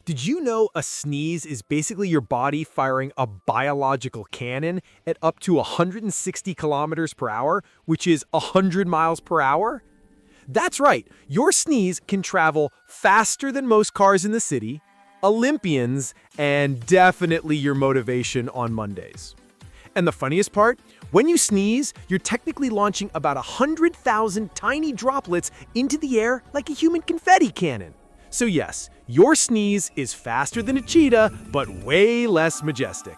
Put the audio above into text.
Did you know a sneeze is basically your body firing a biological cannon at up to 160 kilometers per hour, which is 100 miles per hour? That's right, your sneeze can travel faster than most cars in the city, Olympians, and definitely your motivation on Mondays. And the funniest part? When you sneeze, you're technically launching about 100,000 tiny droplets into the air like a human confetti cannon. So yes, your sneeze is faster than a cheetah, but way less majestic.